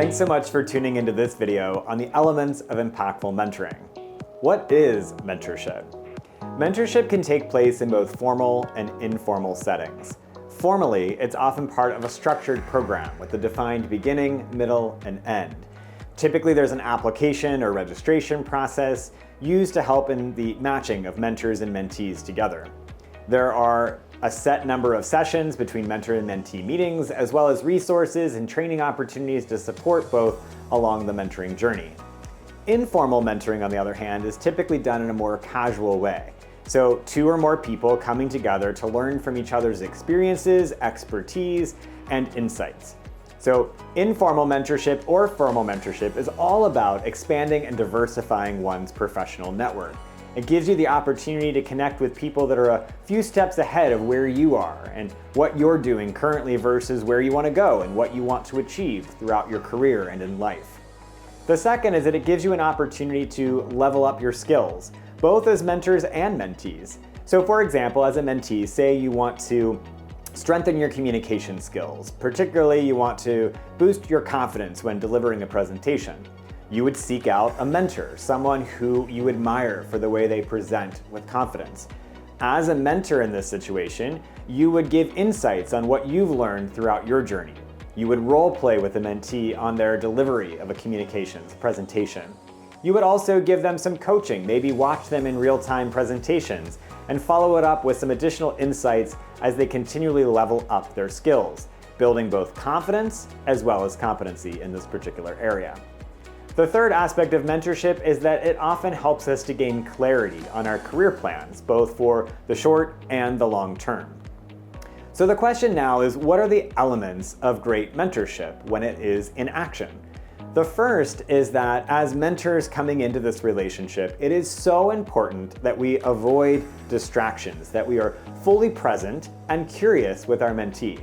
Thanks so much for tuning into this video on the elements of impactful mentoring. What is mentorship? Mentorship can take place in both formal and informal settings. Formally, it's often part of a structured program with a defined beginning, middle, and end. Typically, there's an application or registration process used to help in the matching of mentors and mentees together. There are a set number of sessions between mentor and mentee meetings, as well as resources and training opportunities to support both along the mentoring journey. Informal mentoring, on the other hand, is typically done in a more casual way. So 2 or more people coming together to learn from each other's experiences, expertise, and insights. So informal mentorship or formal mentorship is all about expanding and diversifying one's professional network. It gives you the opportunity to connect with people that are a few steps ahead of where you are and what you're doing currently versus where you want to go and what you want to achieve throughout your career and in life. The second is that it gives you an opportunity to level up your skills, both as mentors and mentees. So for example, as a mentee, say you want to strengthen your communication skills. Particularly, you want to boost your confidence when delivering a presentation. You would seek out a mentor, someone who you admire for the way they present with confidence. As a mentor in this situation, you would give insights on what you've learned throughout your journey. You would role play with the mentee on their delivery of a communications presentation. You would also give them some coaching, maybe watch them in real-time presentations, and follow it up with some additional insights as they continually level up their skills, building both confidence as well as competency in this particular area. The third aspect of mentorship is that it often helps us to gain clarity on our career plans, both for the short and the long term. So the question now is, what are the elements of great mentorship when it is in action? The first is that as mentors coming into this relationship, it is so important that we avoid distractions, that we are fully present and curious with our mentee.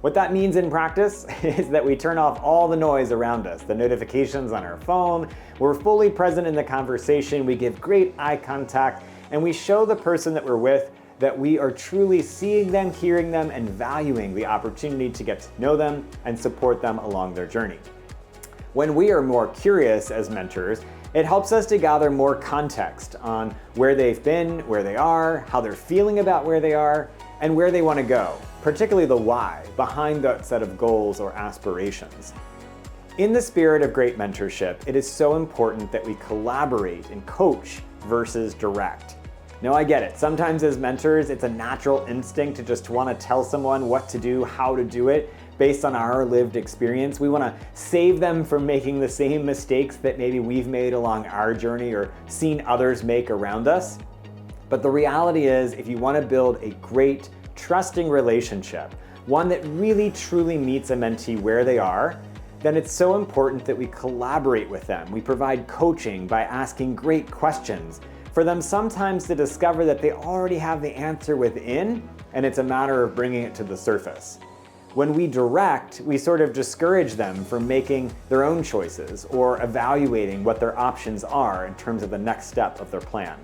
What that means in practice is that we turn off all the noise around us, the notifications on our phone, we're fully present in the conversation, we give great eye contact, and we show the person that we're with that we are truly seeing them, hearing them, and valuing the opportunity to get to know them and support them along their journey. When we are more curious as mentors, it helps us to gather more context on where they've been, where they are, how they're feeling about where they are, and where they want to go, particularly the why behind that set of goals or aspirations. In the spirit of great mentorship, it is so important that we collaborate and coach versus direct. Now, I get it. Sometimes as mentors, it's a natural instinct to just want to tell someone what to do, how to do it, based on our lived experience. We want to save them from making the same mistakes that maybe we've made along our journey or seen others make around us. But the reality is, if you want to build a great, trusting relationship, one that really truly meets a mentee where they are, then it's so important that we collaborate with them. We provide coaching by asking great questions for them sometimes to discover that they already have the answer within, and it's a matter of bringing it to the surface. When we direct, we sort of discourage them from making their own choices or evaluating what their options are in terms of the next step of their plan.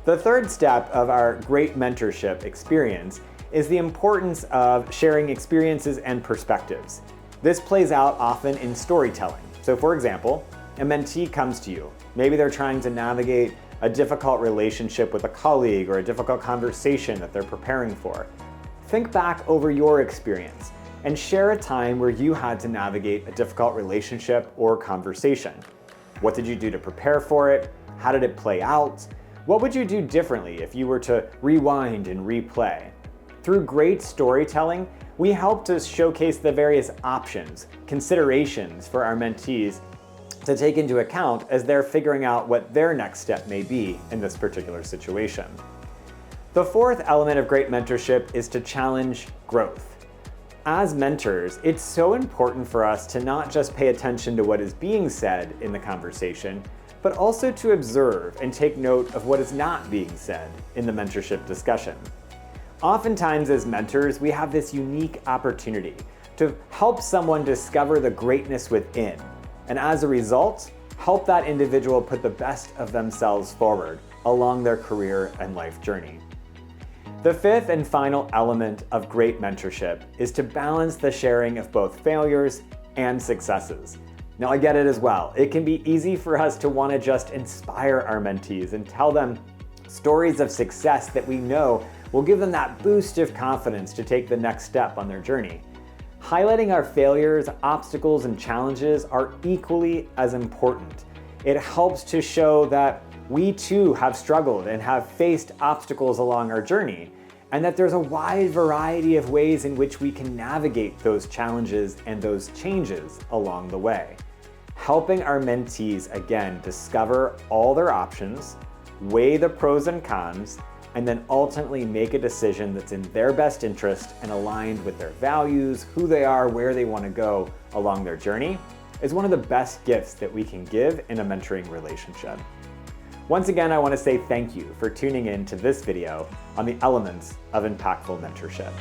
The third step of our great mentorship experience is the importance of sharing experiences and perspectives. This plays out often in storytelling. So for example, a mentee comes to you. Maybe they're trying to navigate a difficult relationship with a colleague or a difficult conversation that they're preparing for. Think back over your experience and share a time where you had to navigate a difficult relationship or conversation. What did you do to prepare for it? How did it play out? What would you do differently if you were to rewind and replay? Through great storytelling, we help to showcase the various options, considerations for our mentees to take into account as they're figuring out what their next step may be in this particular situation. The fourth element of great mentorship is to challenge growth. As mentors, it's so important for us to not just pay attention to what is being said in the conversation, but also to observe and take note of what is not being said in the mentorship discussion. Oftentimes as mentors, we have this unique opportunity to help someone discover the greatness within, and as a result, help that individual put the best of themselves forward along their career and life journey. The fifth and final element of great mentorship is to balance the sharing of both failures and successes. Now, I get it as well. It can be easy for us to want to just inspire our mentees and tell them stories of success that we know will give them that boost of confidence to take the next step on their journey. Highlighting our failures, obstacles, and challenges are equally as important. It helps to show that we too have struggled and have faced obstacles along our journey, and that there's a wide variety of ways in which we can navigate those challenges and those changes along the way. Helping our mentees, again, discover all their options, weigh the pros and cons, and then ultimately make a decision that's in their best interest and aligned with their values, who they are, where they want to go along their journey, is one of the best gifts that we can give in a mentoring relationship. Once again, I want to say thank you for tuning in to this video on the elements of impactful mentorship.